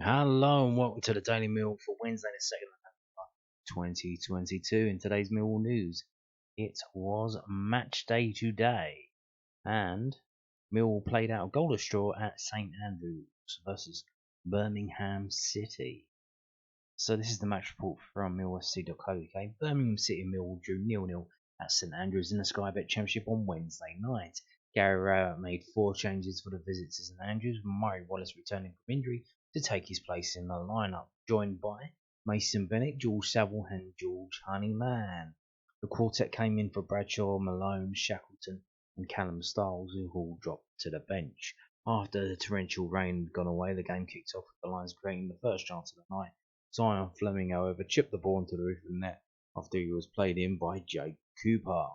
Hello and welcome to the Daily Meal for Wednesday, the 2nd of November 2022. In today's Millwall news, it was match day today, and Millwall played out a goalless draw at St Andrews versus Birmingham City. So this is the match report from millfc.co.uk. Birmingham City and Millwall drew 0-0 at St Andrews in the Sky Bet Championship on Wednesday night. Gary Rowett made 4 changes for the visit to St Andrews, with Murray Wallace returning from injury to take his place in the lineup, joined by Mason Bennett, George Saville and George Honeyman. The quartet came in for Bradshaw, Malone, Shackleton and Callum Stiles, who all dropped to the bench. After the torrential rain had gone away, the game kicked off with the Lions creating the first chance of the night. Zion Fleming, however, chipped the ball into the roof of the net after he was played in by Jake Cooper.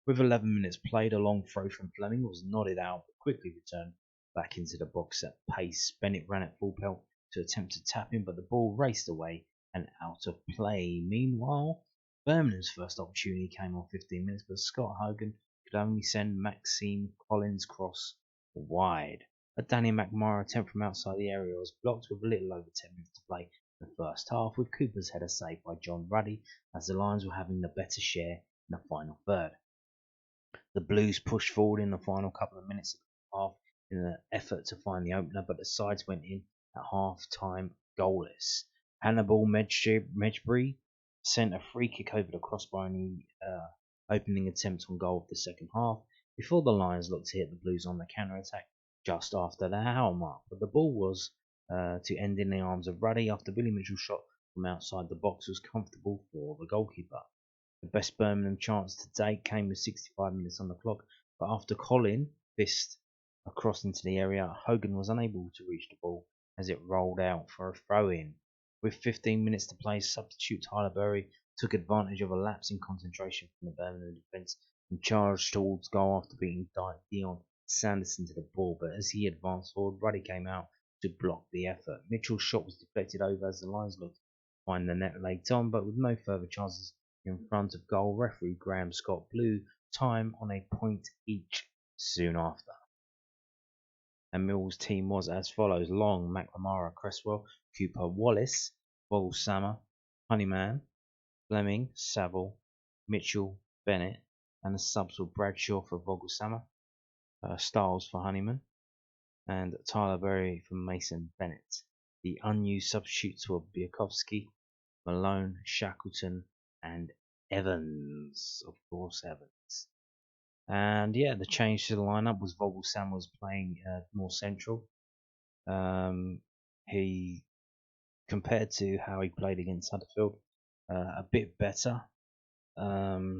With 11 minutes played, a long throw from Fleming was nodded out but quickly returned back into the box at pace. Bennett ran at full pelt to attempt to tap him, but the ball raced away and out of play. Meanwhile, Birmingham's first opportunity came on 15 minutes, but Scott Hogan could only send Maxime Collins' cross wide. A Danny McMara attempt from outside the area was blocked with a little over 10 minutes to play in the first half, with Cooper's header saved by John Ruddy as the Lions were having the better share in the final third. The Blues pushed forward in the final couple of minutes of the half in an effort to find the opener, but the sides went in at half-time goalless. Hannibal Medjbury sent a free kick over the crossbar in the opening attempt on goal of the second half, before the Lions looked to hit the Blues on the counter-attack just after the hour mark, but the ball was to end in the arms of Ruddy after Billy Mitchell's shot from outside the box was comfortable for the goalkeeper. The best Birmingham chance to date came with 65 minutes on the clock, but after Colin fist across into the area, Hogan was unable to reach the ball as it rolled out for a throw-in. With 15 minutes to play, substitute Tyler Berry took advantage of a lapse in concentration from the Birmingham defence and charged towards goal after beating Dion Sanderson to the ball, but as he advanced forward, Ruddy came out to block the effort. Mitchell's shot was deflected over as the Lions looked to find the net late on, but with no further chances in front of goal, referee Graham Scott blew time on a point each soon after. And Mill's team was as follows: Long, McNamara, Cresswell, Cooper, Wallace, Vogelsammer, Honeyman, Fleming, Saville, Mitchell, Bennett, and the subs were Bradshaw for Vogelsammer, Stiles for Honeyman, and Tyler Berry for Mason Bennett. The unused substitutes were Biakowski, Malone, Shackleton, and Evans, of course, Evans. And yeah, the change to the lineup was Vogelsammer was playing more central. He, compared to how he played against Huddersfield, a bit better. But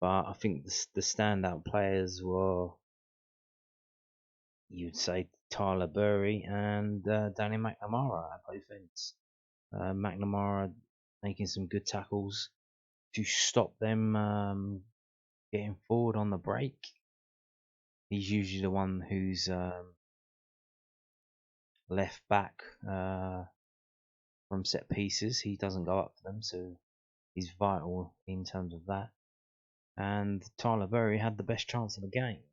I think the standout players were, you'd say, Tyler Berry and Danny McNamara at both ends. McNamara making some good tackles to stop them getting forward on the break. He's usually the one who's left back from set pieces. He doesn't go up for them, so he's vital in terms of that. And Tyler Berry had the best chance of the game.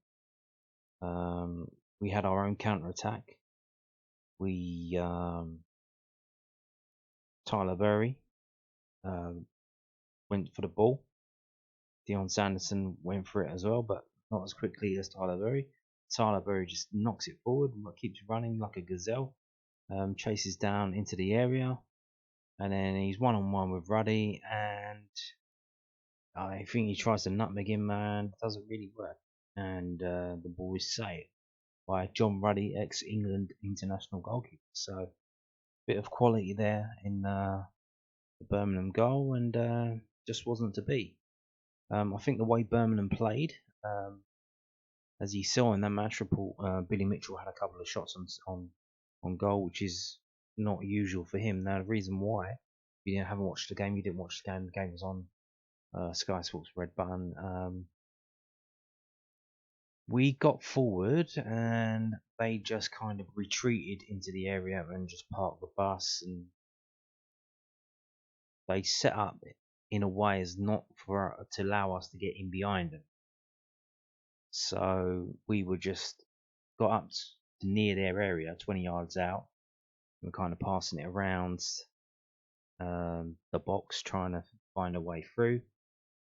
We had our own counter attack. Tyler Berry went for the ball. Dion Sanderson went for it as well, but not as quickly as Tyler Berry. Tyler Berry just knocks it forward, keeps running like a gazelle, chases down into the area, and then he's one-on-one with Ruddy, and I think he tries to nutmeg him and it doesn't really work, and the ball is saved by John Ruddy, ex-England international goalkeeper. So, bit of quality there in the Birmingham goal, and just wasn't to be. I think the way Birmingham played, as you saw in that match report, Billy Mitchell had a couple of shots on goal, which is not usual for him. Now, the reason why, if you haven't watched the game, you didn't watch the game. The game was on Sky Sports Red Button. We got forward, and they just kind of retreated into the area and just parked the bus, and they set up in a way as not to allow us to get in behind them. So we were just got up near their area, 20 yards out. We're kind of passing it around the box, trying to find a way through,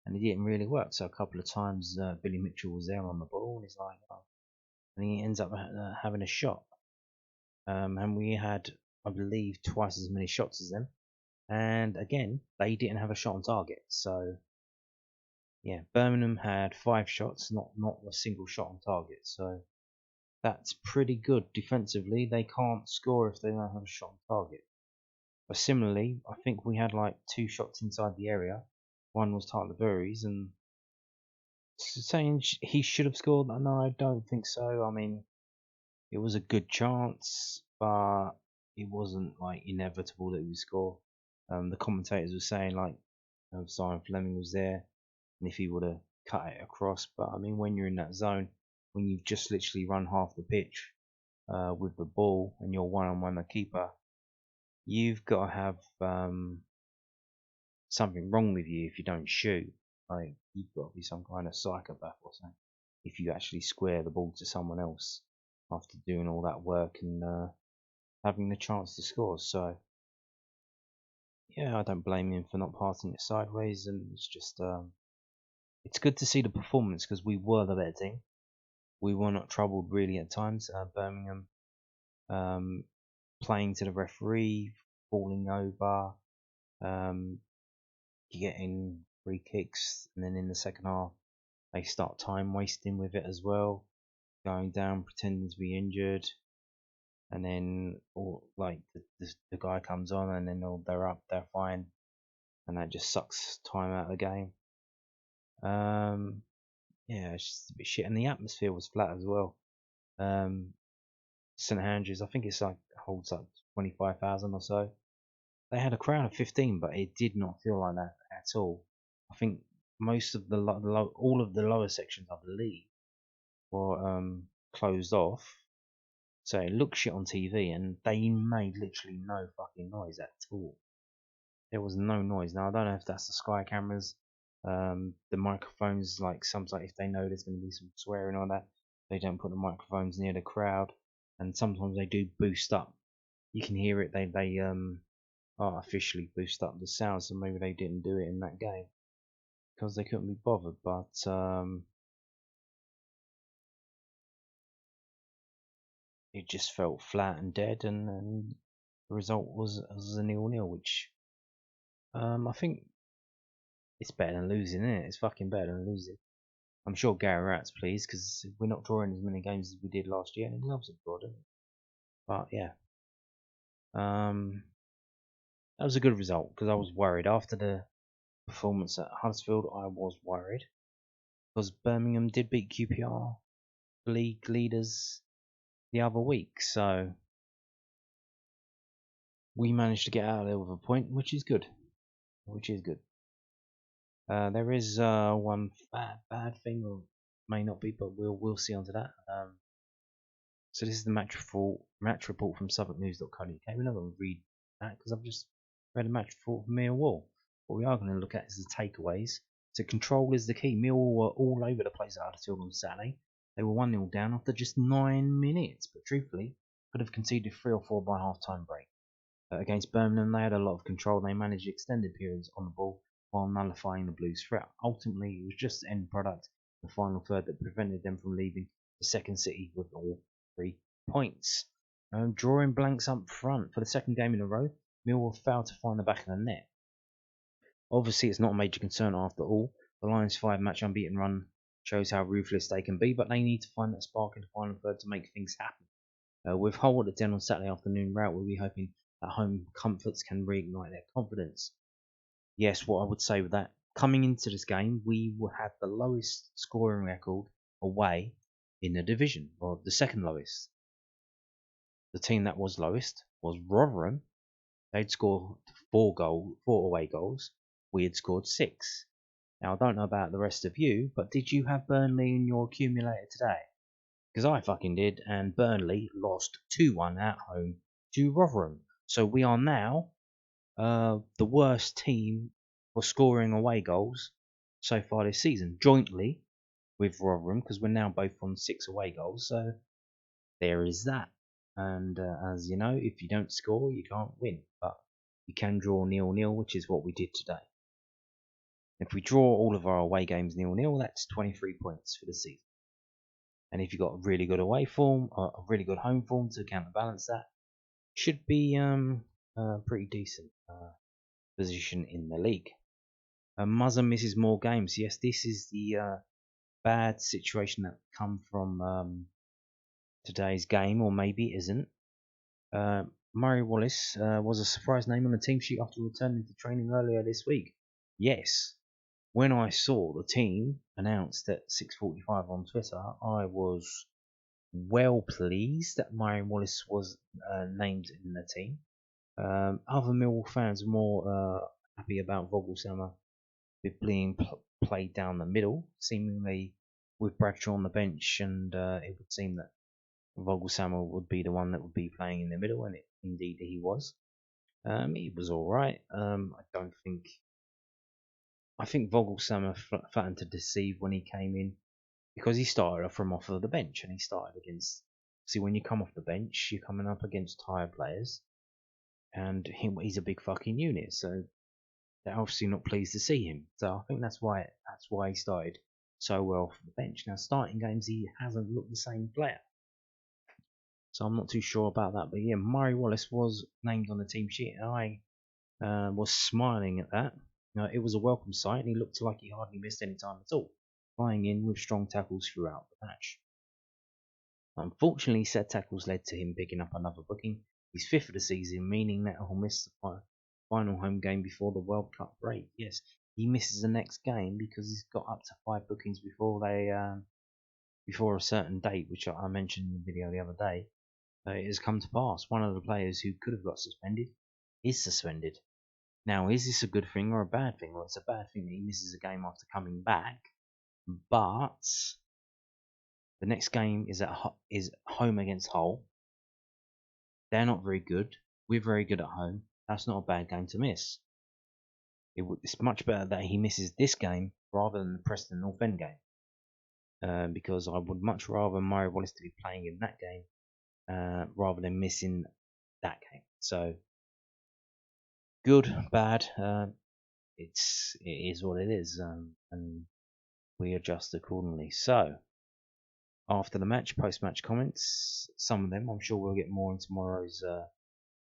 and it didn't really work. So a couple of times, Billy Mitchell was there on the ball, and he's like, oh, and he ends up having a shot. And we had, I believe, twice as many shots as them. And again, they didn't have a shot on target. So yeah, Birmingham had 5 shots, not a single shot on target. So that's pretty good defensively. They can't score if they don't have a shot on target. But similarly, I think we had like 2 shots inside the area. One was Tyler Burry's, and saying he should have scored. No, I don't think so. I mean, it was a good chance, but it wasn't like inevitable that we would score. The commentators were saying like Simon Fleming was there, and if he would have cut it across. But I mean, when you're in that zone, when you've just literally run half the pitch with the ball and you're one-on-one the keeper, you've got to have something wrong with you if you don't shoot. Like, you've got to be some kind of psychopath or something if you actually square the ball to someone else after doing all that work and having the chance to score. So yeah, I don't blame him for not passing it sideways, and it's just it's good to see the performance because we were the better team. We were not troubled really at times. Birmingham playing to the referee, falling over, getting free kicks, and then in the second half they start time wasting with it as well, going down pretending to be injured, and then like the guy comes on and then they're up, they're fine, and that just sucks time out of the game. Yeah, it's just a bit shit, and the atmosphere was flat as well. St Andrews, I think it's like holds like 25,000 or so. They had a crowd of 15, but it did not feel like that at all. I think most of all of the lower sections, I believe, were closed off, so it looked shit on TV, and they made literally no fucking noise at all. There was no noise. Now I don't know if that's the Sky cameras, the microphones. Like sometimes if they know there's going to be some swearing or that, they don't put the microphones near the crowd, and sometimes they do boost up. You can hear it. They artificially boost up the sound, so maybe they didn't do it in that game because they couldn't be bothered. But it just felt flat and dead, and the result was a 0-0, which I think it's better than losing, isn't it? It's fucking better than losing. I'm sure Gary Rat's pleased because we're not drawing as many games as we did last year, and he loves it, Gordon. But yeah, that was a good result because I was worried after the performance at Huddersfield. I was worried because Birmingham did beat QPR league leaders the other week, so we managed to get out of there with a point, which is good. Which is good. There is one bad thing, or may not be, but we'll see onto that. So this is the match report from SuffolkNews.co.uk. We're not going to read that because I've just read a match report from Millwall. What we are going to look at is the takeaways. So control is the key. Millwall were all over the place at Huddersfield on Saturday. They were 1-0 down after just 9 minutes, but truthfully, could have conceded 3 or 4 by half-time break. Against Birmingham, they had a lot of control. They managed extended periods on the ball while nullifying the Blues' threat. Ultimately, it was just the end product, the final third, that prevented them from leaving the second city with all 3 points. Drawing blanks up front for the second game in a row, Millwall failed to find the back of the net. Obviously, it's not a major concern after all. The Lions' 5-match unbeaten run shows how ruthless they can be, but they need to find that spark in the final third to make things happen. With Hull at the Den on Saturday afternoon route, we'll be hoping that home comforts can reignite their confidence. Yes, what I would say with that, coming into this game, we will have the lowest scoring record away in the division, or the second lowest. The team that was lowest was Rotherham. They'd scored 4 away goals. We had scored 6. Now, I don't know about the rest of you, but did you have Burnley in your accumulator today? Because I fucking did, and Burnley lost 2-1 at home to Rotherham. So we are now the worst team for scoring away goals so far this season, jointly with Rotherham, because we're now both on 6 away goals. So there is that. And as you know, if you don't score, you can't win. But you can draw 0-0, which is what we did today. If we draw all of our away games 0-0, that's 23 points for the season. And if you've got a really good away form, or a really good home form to counterbalance that, should be pretty decent position in the league. Muzzer misses more games. Yes, this is the bad situation that come from today's game, or maybe it isn't. Murray Wallace was a surprise name on the team sheet after returning to training earlier this week. Yes, when I saw the team announced at 6:45 on Twitter, I was well pleased that Murray Wallace was named in the team. Other Millwall fans were more happy about Vogelsammer being played down the middle, seemingly with Bradshaw on the bench, and it would seem that Vogelsammer would be the one that would be playing in the middle, and indeed he was. He was all right. I think Vogelsammer threatened to deceive when he came in because he started off from off of the bench, and he started against. See, when you come off the bench, you're coming up against tired players, and he's a big fucking unit, so they're obviously not pleased to see him. So I think that's why he started so well from the bench. Now, starting games, he hasn't looked the same player. So I'm not too sure about that. But yeah, Murray Wallace was named on the team sheet, and I was smiling at that. It was a welcome sight, and he looked like he hardly missed any time at all, flying in with strong tackles throughout the match. Unfortunately, said tackles led to him picking up another booking. He's fifth of the season, meaning that he'll miss the final home game before the World Cup break. Yes, he misses the next game because he's got up to 5 bookings before a certain date, which I mentioned in the video the other day. It has come to pass. One of the players who could have got suspended is suspended. Now, is this a good thing or a bad thing? Well, it's a bad thing that he misses a game after coming back, but the next game is home against Hull. They're not very good. We're very good at home. That's not a bad game to miss. It's much better that he misses this game rather than the Preston North End game, because I would much rather Murray Wallace to be playing in that game rather than missing that game. So, good, bad, it is what it is, and we adjust accordingly. So, after the match, post-match comments, some of them, I'm sure we'll get more in tomorrow's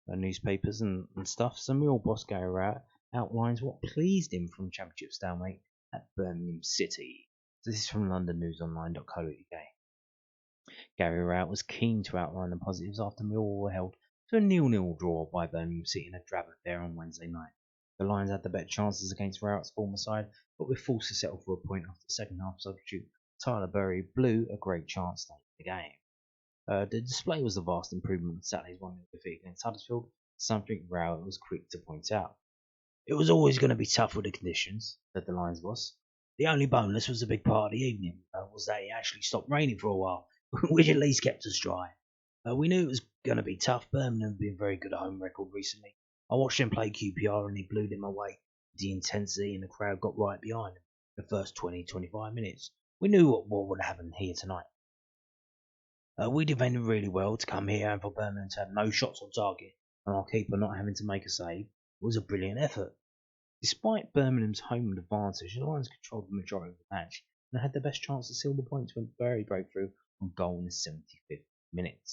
newspapers and stuff. So, Millwall boss Gary Rowett outlines what pleased him from Championship stalemate at Birmingham City. So this is from londonnewsonline.co.uk. Gary Rowett was keen to outline the positives after Millwall were held to a 0-0 draw by Birmingham City in a drab affair on Wednesday night. The Lions had the better chances against Rowett's former side, but were forced to settle for a point after the second half substitute Tyler Berry blew a great chance late in the game. The display was a vast improvement on Saturday's 1-0 defeat against Huddersfield, something Rowett was quick to point out. It was always going to be tough with the conditions, said the Lions boss. The only bonus was a big part of the evening, was that it actually stopped raining for a while, which at least kept us dry. We knew it was going to be tough. Birmingham have been very good at home record recently. I watched them play QPR and they blew them away. The intensity and the crowd got right behind them the first 20-25 minutes. We knew what would happen here tonight. We defended really well to come here and for Birmingham to have no shots on target and our keeper not having to make a save was a brilliant effort. Despite Birmingham's home advantage, the Lions controlled the majority of the match and had the best chance to seal the points when Berry broke through on goal in the 75th minute.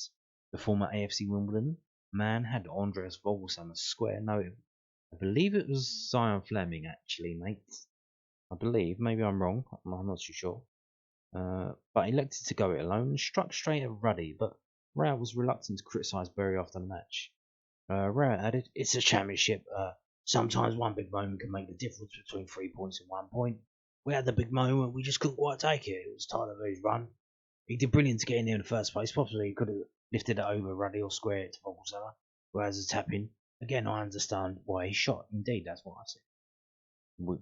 The former AFC Wimbledon man had Andreas Vogelsammer square noted. I believe it was Zion Fleming, actually, mate. I believe. Maybe I'm wrong. I'm not too sure. But he elected to go it alone and struck straight at Ruddy, but Rowett was reluctant to criticise Berry after the match. Rowett added, "It's a championship. Sometimes one big moment can make the difference between 3 points and 1 point. We had the big moment, we just couldn't quite take it. It was Tyler Berry's run. He did brilliant to get in there in the first place. Possibly he could have lifted it over Ruddy or squared it to Vogelsammer, whereas a tap-in. Again, I understand why he shot. Indeed, that's what I said."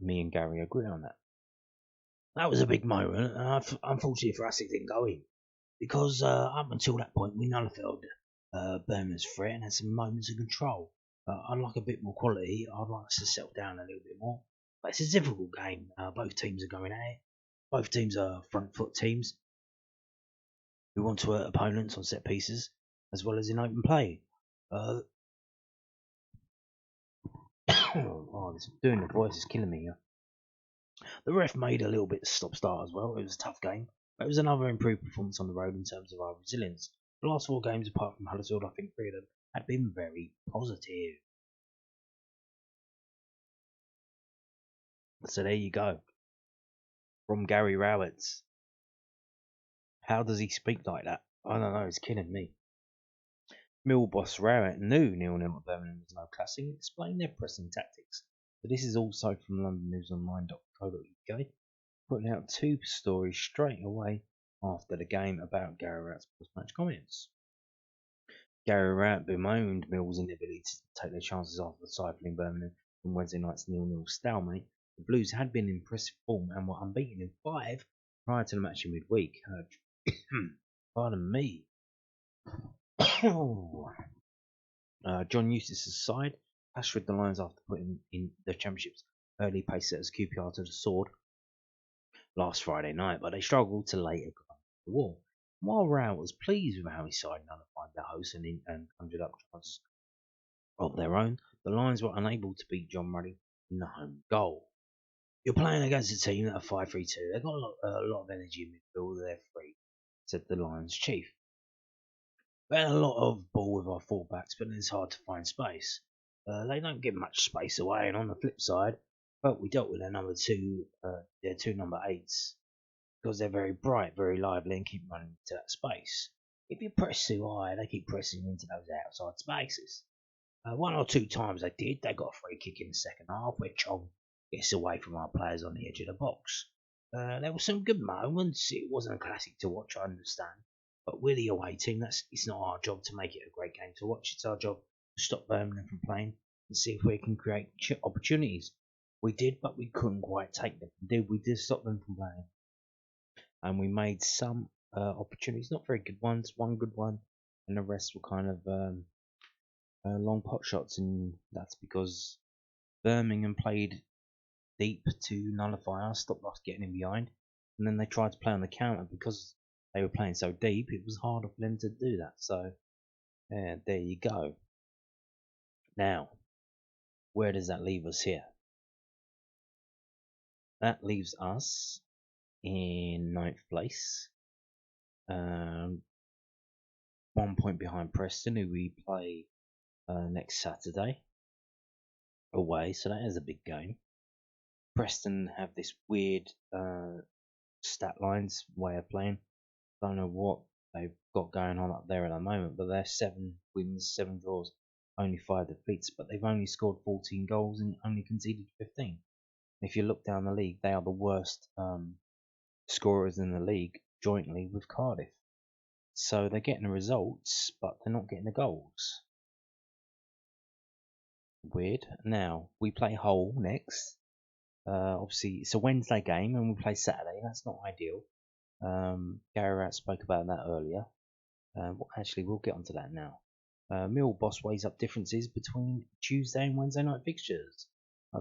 Me and Gary agree on that. That was a big moment, and unfortunately for us, it didn't go in. Because up until that point, we nullified Birmingham's threat and had some moments of control. I'd like a bit more quality. I'd like us to settle down a little bit more. But it's a difficult game. Both teams are going at it. Both teams are front foot teams. We want to hurt opponents on set pieces as well as in open play. Doing the voice is killing me here. The ref made a little bit of stop-start as well. It was a tough game. But it was another improved performance on the road in terms of our resilience. The last 4 games, apart from Huddersfield, I think 3 of them had been very positive. So there you go. From Gary Rowett. How does he speak like that? I don't know, it's killing me. Mill boss Rowett knew 0-0 at Birmingham was no classic and explained their pressing tactics. But this is also from londonnewsonline.co.uk, putting out 2 stories straight away after the game about Gary Rowett's post-match comments. Gary Rowett bemoaned Mill's inability to take their chances after discipling Birmingham from Wednesday night's 0-0 stalemate. The Blues had been in impressive form and were unbeaten in 5 prior to the match in midweek. Pardon me. John Eustace's side hashed the Lions after putting in the Championship's early pace setters QPR to the sword last Friday night, but they struggled to later climb the wall. While Rowett was pleased with how his side nullified the hosts and conjured up chances of their own, the Lions were unable to beat John Ruddy in the home goal. You're playing against a team that are 5-3-2. They've got a lot of energy in midfield. They're free, said the Lions chief. We had a lot of ball with our fullbacks, but it's hard to find space. They don't give much space away, and on the flip side, well, we dealt with their their 2 number 8s, because they're very bright, very lively, and keep running into that space. If you press too high, they keep pressing into those outside spaces. 1 or 2 times they did. They got a free kick in the second half where Chong gets away from our players on the edge of the box. There were some good moments. It wasn't a classic to watch, I understand. But we're the away team. It's not our job to make it a great game to watch. It's our job to stop Birmingham from playing and see if we can create opportunities. We did, but we couldn't quite take them. We did stop them from playing. And we made some opportunities, not very good ones, 1 good one, and the rest were kind of long pot shots, and that's because Birmingham played deep to nullify us, stop us getting in behind, and then they tried to play on the counter because they were playing so deep, it was harder for them to do that. So, yeah, there you go. Now, where does that leave us here? That leaves us in 9th place. 1 point behind Preston, who we play next Saturday away, so that is a big game. Preston have this weird stat lines way of playing. Don't know what they've got going on up there at the moment, but they're 7 wins, 7 draws, only 5 defeats, but they've only scored 14 goals and only conceded 15. If you look down the league, they are the worst scorers in the league, jointly with Cardiff. So they're getting the results, but they're not getting the goals. Weird. Now, we play Hull next. Obviously, it's a Wednesday game, and we play Saturday. That's not ideal. Gary Rowett spoke about that earlier. Actually, we'll get onto that now. Mill boss weighs up differences between Tuesday and Wednesday night fixtures.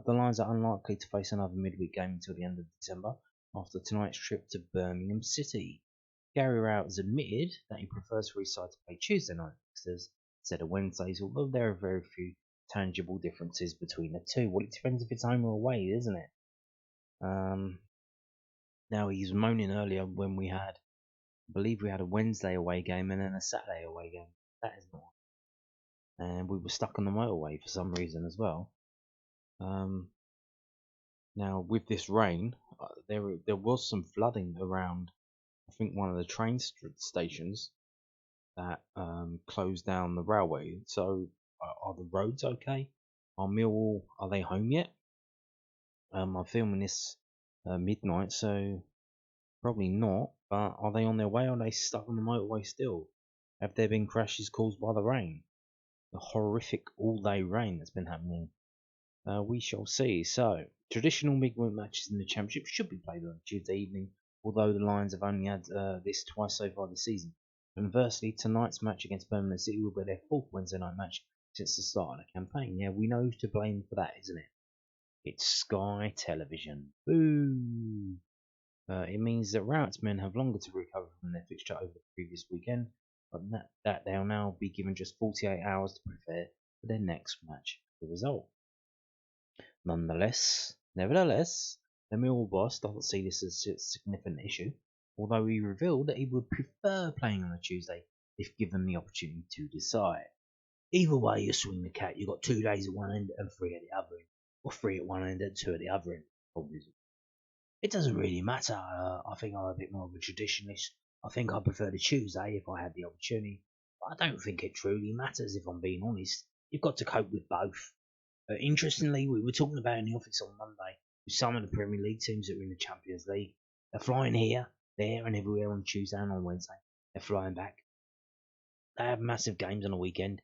The Lions are unlikely to face another midweek game until the end of December after tonight's trip to Birmingham City. Gary Rowett has admitted that he prefers for his side to play Tuesday night fixtures instead of Wednesdays, although there are very few tangible differences between the two. Well, it depends if it's home or away, isn't it? Now, he's moaning earlier when I believe we had a Wednesday away game and then a Saturday away game. That is not. And we were stuck on the motorway for some reason as well. Now, with this rain, there was some flooding around, I think, one of the train stations that closed down the railway. So, are the roads okay? Are Millwall, are they home yet? I'm filming this midnight, so probably not. But are they on their way, or are they stuck on the motorway still? Have there been crashes caused by the rain? The horrific all-day rain that's been happening. We shall see. So, traditional midweek matches in the Championship should be played on Tuesday evening, although the Lions have only had this twice so far this season. Conversely, tonight's match against Birmingham City will be their 4th Wednesday night match since the start of the campaign. Yeah, we know who's to blame for that, isn't it? It's Sky Television. Boo! It means that Routs men have longer to recover from their fixture over the previous weekend, but that they'll now be given just 48 hours to prepare for their next match. The result. Nevertheless, the Millwall boss doesn't see this as a significant issue, although he revealed that he would prefer playing on a Tuesday if given the opportunity to decide. Either way you swing the cat, you've got 2 days at one end and 3 at the other end, or 3 at one end and 2 at the other end. Obviously. It doesn't really matter. I think I'm a bit more of a traditionalist. I think I prefer the Tuesday if I had the opportunity, but I don't think it truly matters if I'm being honest. You've got to cope with both. Interestingly, we were talking about in the office on Monday with some of the Premier League teams that are in the Champions League. They're flying here, there, and everywhere on Tuesday and on Wednesday. They're flying back. They have massive games on the weekend.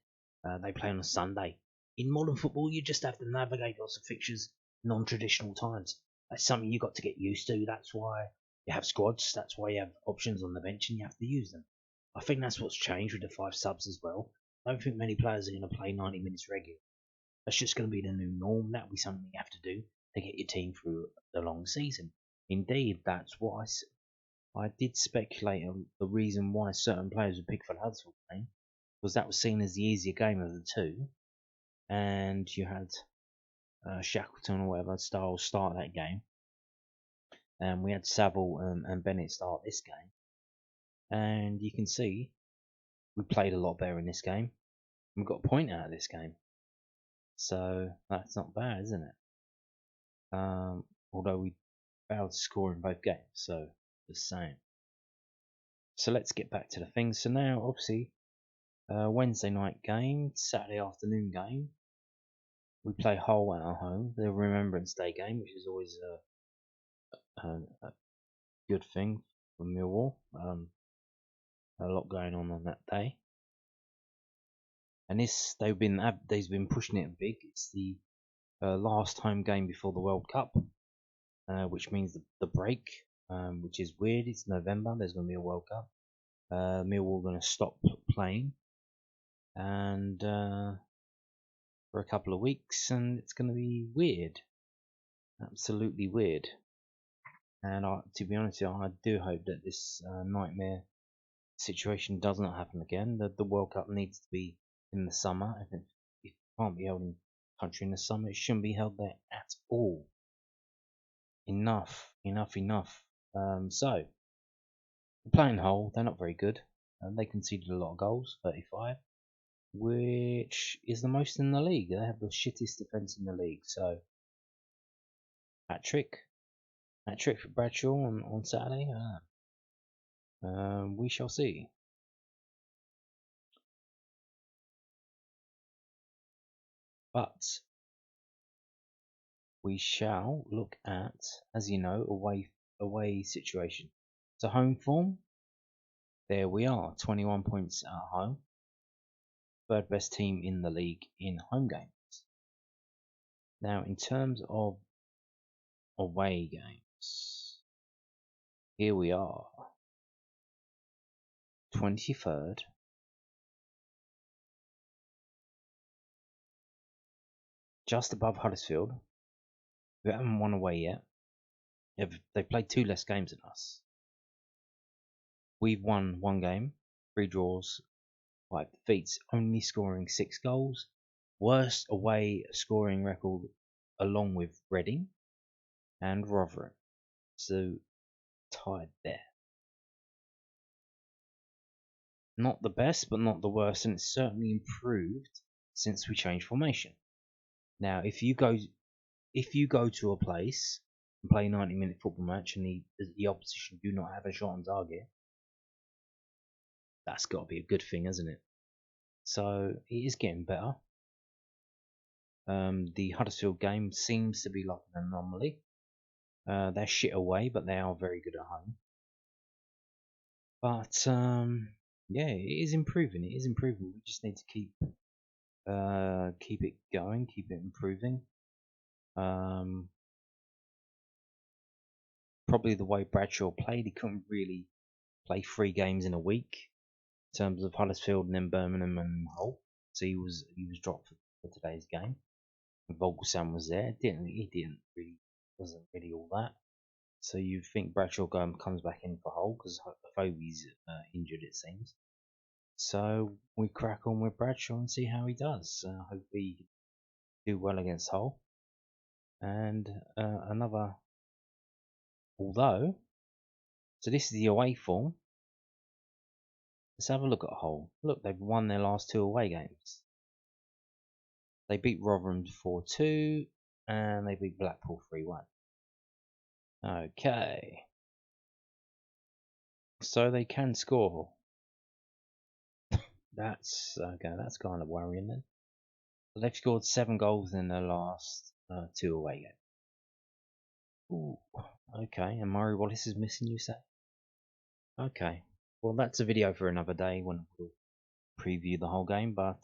They play on a Sunday. In modern football, you just have to navigate lots of fixtures, non-traditional times. That's something you've got to get used to. That's why you have squads. That's why you have options on the bench and you have to use them. I think that's what's changed with the 5 subs as well. I don't think many players are going to play 90 minutes regular. That's just going to be the new norm. That'll be something you have to do to get your team through the long season. Indeed, that's what I did speculate on the reason why certain players would pick for the Huddersfield game, because that was seen as the easier game of the two, and you had Shackleton or whatever Styles start that game, and we had Saville and Bennett start this game, and you can see we played a lot better in this game. We got a point out of this game. So that's not bad, isn't it? Although we failed to score in both games, so the same. So let's get back to the things. So now, obviously, Wednesday night game, Saturday afternoon game. We play Hull at our home. The Remembrance Day game, which is always a good thing for Millwall. A lot going on that day. And they've been pushing it big. It's the last home game before the World Cup, which means the break, which is weird. It's November. There's going to be a World Cup. Millwall going to stop playing, and for a couple of weeks, and it's going to be weird, absolutely weird. And to be honest, I do hope that this nightmare situation does not happen again. The World Cup needs to be in the summer. If it can't be held in the country in the summer, it shouldn't be held there at all. Enough. So, playing Hull, they're not very good. They conceded a lot of goals, 35, which is the most in the league. They have the shittest defence in the league. So, hat trick for Bradshaw on Saturday. We shall see. But we shall look at, as you know, away situation. So home form, there we are, 21 points at home. Third best team in the league in home games. Now, in terms of away games, here we are, 23rd. Just above Huddersfield, who haven't won away yet. They've played 2 less games than us. We've won 1 game, 3 draws, 5 defeats, only scoring 6 goals. Worst away scoring record along with Reading and Rotherham. So tied there. Not the best, but not the worst, and it's certainly improved since we changed formation. Now, if you go to a place and play a 90-minute football match and the opposition do not have a shot on target, that's got to be a good thing, isn't it? So it is getting better. The Huddersfield game seems to be like an anomaly. They're shit away, but they are very good at home. But yeah, it is improving. We just need to keep it going, keep it improving. Probably the way Bradshaw played, he couldn't really play 3 games in a week in terms of Huddersfield and then Birmingham and Hull. So he was dropped for today's game. And Vogelsang was there. Wasn't really all that. So you think Bradshaw comes back in for Hull because Fogarty's injured, it seems. So we crack on with Bradshaw and see how he does. Hopefully he do well against Hull. And although, so this is the away form. Let's have a look at Hull. Look, they've won their last 2 away games. They beat Rotherham 4-2 and they beat Blackpool 3-1. Okay. So they can score. That's okay, that's kind of worrying then. They've scored 7 goals in their last 2 away games. Ooh, okay, and Murray Wallace is missing, you say? Okay. Well, that's a video for another day when we'll preview the whole game, but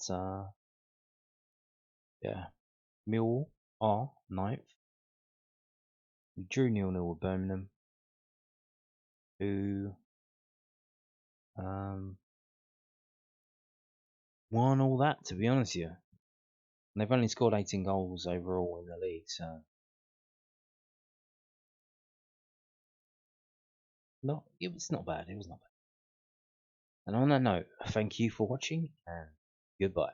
yeah. Millwall are 9th. We drew 0-0 with Birmingham, who won all that, to be honest with you. And they've only scored 18 goals overall in the league, so it's not bad. It was not bad. And on that note, thank you for watching and goodbye.